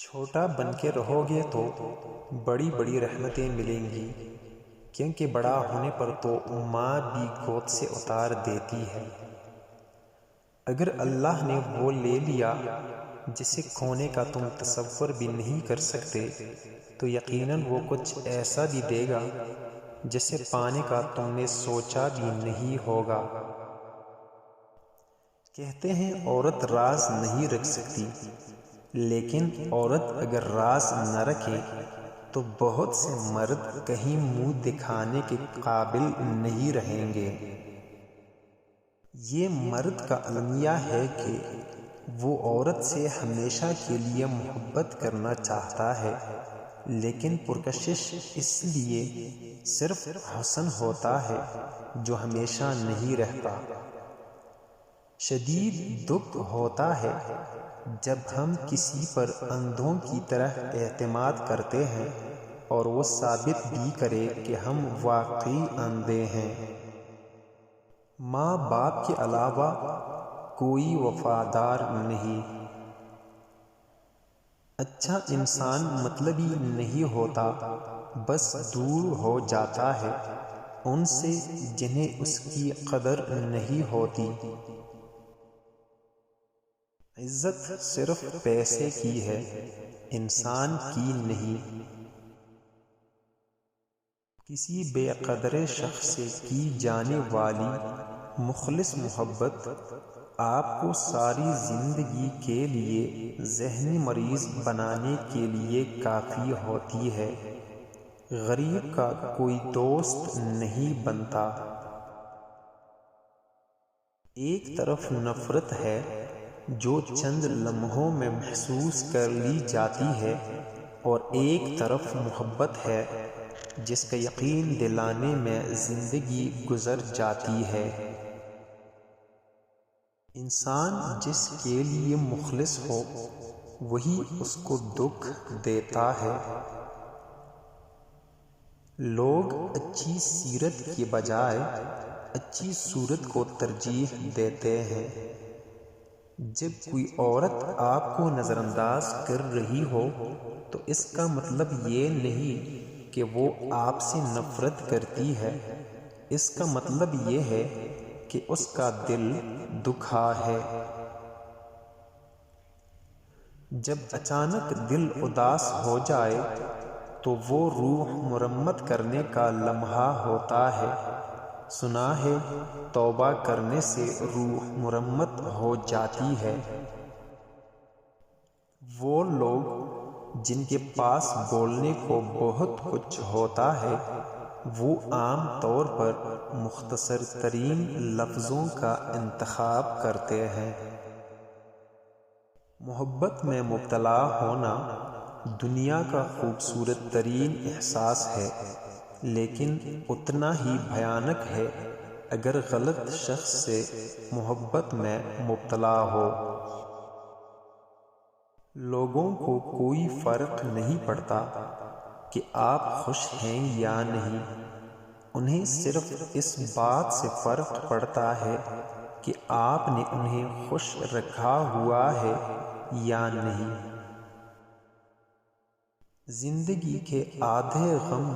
چھوٹا بن کے رہو گے تو بڑی بڑی رحمتیں ملیں گی، کیونکہ بڑا ہونے پر تو ماں بھی گود سے اتار دیتی ہے۔ اگر اللہ نے وہ لے لیا جسے کھونے کا تم تصور بھی نہیں کر سکتے، تو یقیناً وہ کچھ ایسا بھی دے گا جسے پانے کا تم نے سوچا بھی نہیں ہوگا۔ کہتے ہیں عورت راز نہیں رکھ سکتی، لیکن عورت اگر راز نہ رکھے تو بہت سے مرد کہیں منہ دکھانے کے قابل نہیں رہیں گے۔ یہ مرد کا المیہ ہے کہ وہ عورت سے ہمیشہ کے لیے محبت کرنا چاہتا ہے، لیکن پرکشش اس لیے صرف حسن ہوتا ہے جو ہمیشہ نہیں رہتا۔ شدید دکھ ہوتا ہے جب ہم کسی پر اندھوں کی طرح اعتماد کرتے ہیں اور وہ ثابت بھی کرے کہ ہم واقعی اندھے ہیں۔ ماں باپ کے علاوہ کوئی وفادار نہیں۔ اچھا انسان مطلبی نہیں ہوتا، بس دور ہو جاتا ہے ان سے جنہیں اس کی قدر نہیں ہوتی۔ عزت صرف پیسے کی ہے، انسان کی نہیں۔ کسی بے قدر شخص سے کی جانے والی مخلص محبت آپ کو ساری زندگی کے لیے ذہنی مریض بنانے کے لیے کافی ہوتی ہے۔ غریب کا کوئی دوست نہیں بنتا۔ ایک طرف نفرت ہے جو چند لمحوں میں محسوس کر لی جاتی ہے، اور ایک طرف محبت ہے جس کا یقین دلانے میں زندگی گزر جاتی ہے۔ انسان جس کے لیے مخلص ہو وہی اس کو دکھ دیتا ہے۔ لوگ اچھی سیرت کے بجائے اچھی صورت کو ترجیح دیتے ہیں۔ جب کوئی عورت آپ کو نظر انداز کر رہی ہو تو اس کا مطلب یہ نہیں کہ وہ آپ سے نفرت کرتی ہے، اس کا مطلب یہ ہے کہ اس کا دل دکھا ہے۔ جب اچانک دل اداس ہو جائے تو وہ روح مرمت کرنے کا لمحہ ہوتا ہے۔ سنا ہے توبہ کرنے سے روح مرمت ہو جاتی ہے۔ وہ لوگ جن کے پاس بولنے کو بہت کچھ ہوتا ہے وہ عام طور پر مختصر ترین لفظوں کا انتخاب کرتے ہیں۔ محبت میں مبتلا ہونا دنیا کا خوبصورت ترین احساس ہے، لیکن اتنا ہی بھیانک ہے اگر غلط شخص سے محبت میں مبتلا ہو۔ لوگوں کو کوئی فرق نہیں پڑتا کہ آپ خوش ہیں یا نہیں، انہیں صرف اس بات سے فرق پڑتا ہے کہ آپ نے انہیں خوش رکھا ہوا ہے یا نہیں۔ زندگی کے آدھے غم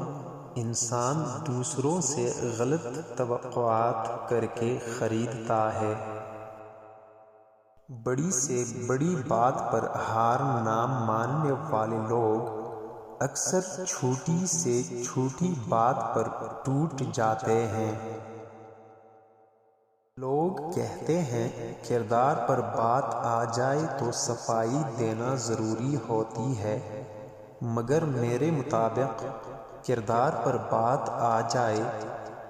انسان دوسروں سے غلط توقعات کر کے خریدتا ہے۔ بڑی سے بڑی بات پر ہار نہ ماننے والے لوگ اکثر چھوٹی سے چھوٹی بات پر ٹوٹ جاتے ہیں۔ لوگ کہتے ہیں کردار پر بات آ جائے تو صفائی دینا ضروری ہوتی ہے، مگر میرے مطابق کردار پر بات آ جائے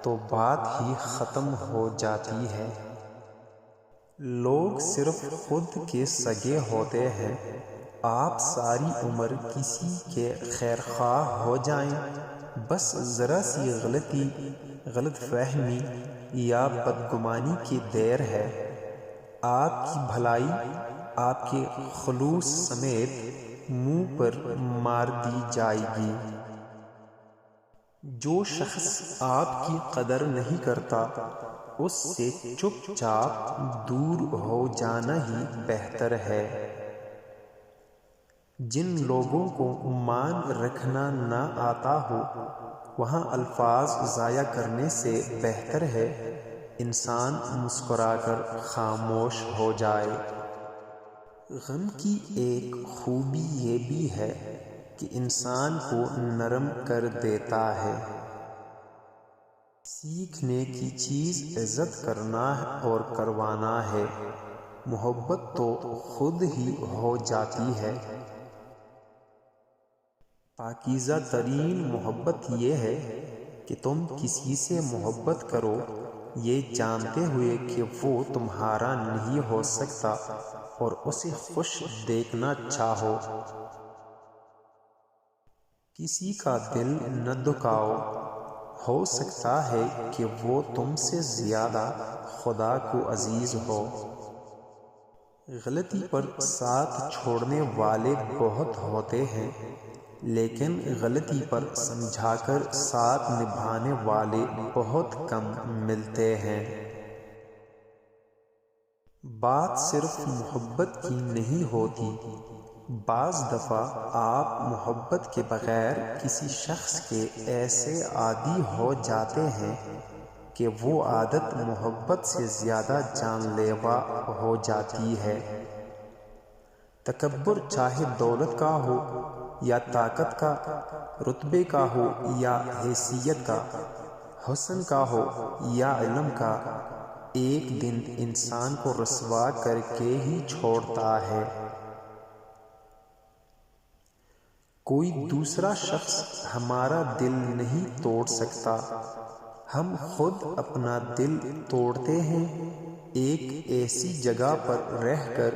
تو بات ہی ختم ہو جاتی ہے۔ لوگ صرف خود کے سگے ہوتے ہیں۔ آپ ساری عمر کسی کے خیر خواہ ہو جائیں، بس ذرا سی غلطی، غلط فہمی یا بدگمانی کی دیر ہے، آپ کی بھلائی آپ کے خلوص سمیت منہ پر مار دی جائے گی۔ جو شخص آپ کی قدر نہیں کرتا اس سے چپ چاپ دور ہو جانا ہی بہتر ہے۔ جن لوگوں کو مان رکھنا نہ آتا ہو وہاں الفاظ ضائع کرنے سے بہتر ہے انسان مسکرا کر خاموش ہو جائے۔ غم کی ایک خوبی یہ بھی ہے کہ انسان کو نرم کر دیتا ہے۔ سیکھنے کی چیز عزت کرنا اور کروانا ہے، محبت تو خود ہی ہو جاتی ہے۔ پاکیزہ ترین محبت یہ ہے کہ تم کسی سے محبت کرو یہ جانتے ہوئے کہ وہ تمہارا نہیں ہو سکتا اور اسے خوش دیکھنا چاہو۔ کسی کا دل نہ دکھاؤ، ہو سکتا ہے کہ وہ تم سے زیادہ خدا کو عزیز ہو۔ غلطی پر ساتھ چھوڑنے والے بہت ہوتے ہیں لیکن غلطی پر سمجھا کر ساتھ نبھانے والے بہت کم ملتے ہیں۔ بات صرف محبت کی نہیں ہوتی، بعض دفعہ آپ محبت کے بغیر کسی شخص کے ایسے عادی ہو جاتے ہیں کہ وہ عادت محبت سے زیادہ جان لیوا ہو جاتی ہے۔ تکبر چاہے دولت کا ہو یا طاقت کا، رتبے کا ہو یا حیثیت کا، حسن کا ہو یا علم کا، ایک دن انسان کو رسوا کر کے ہی چھوڑتا ہے۔ کوئی دوسرا شخص ہمارا دل نہیں توڑ سکتا، ہم خود اپنا دل توڑتے ہیں ایک ایسی جگہ پر رہ کر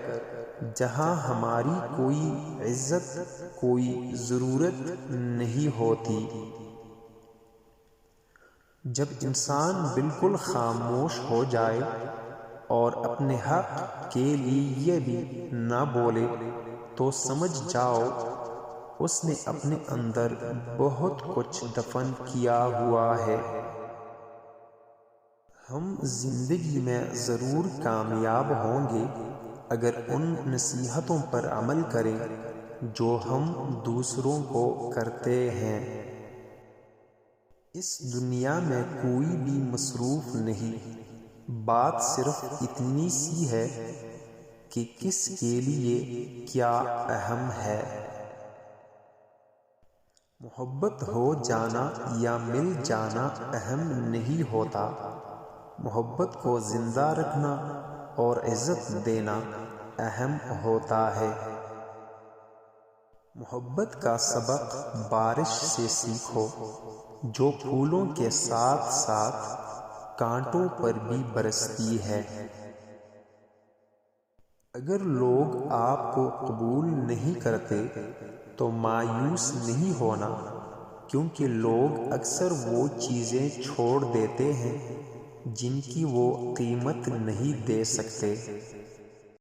جہاں ہماری کوئی عزت، کوئی ضرورت نہیں ہوتی۔ جب انسان بالکل خاموش ہو جائے اور اپنے حق کے لیے یہ بھی نہ بولے تو سمجھ جاؤ اس نے اپنے اندر بہت کچھ دفن کیا ہوا ہے۔ ہم زندگی میں ضرور کامیاب ہوں گے اگر ان نصیحتوں پر عمل کریں جو ہم دوسروں کو کرتے ہیں۔ اس دنیا میں کوئی بھی مصروف نہیں، بات صرف اتنی سی ہے کہ کس کے لیے کیا اہم ہے۔ محبت ہو جانا یا مل جانا اہم نہیں ہوتا، محبت کو زندہ رکھنا اور عزت دینا اہم ہوتا ہے۔ محبت کا سبق بارش سے سیکھو جو پھولوں کے ساتھ ساتھ کانٹوں پر بھی برستی ہے۔ اگر لوگ آپ کو قبول نہیں کرتے تو مایوس نہیں ہونا، کیونکہ لوگ اکثر وہ چیزیں چھوڑ دیتے ہیں جن کی وہ قیمت نہیں دے سکتے۔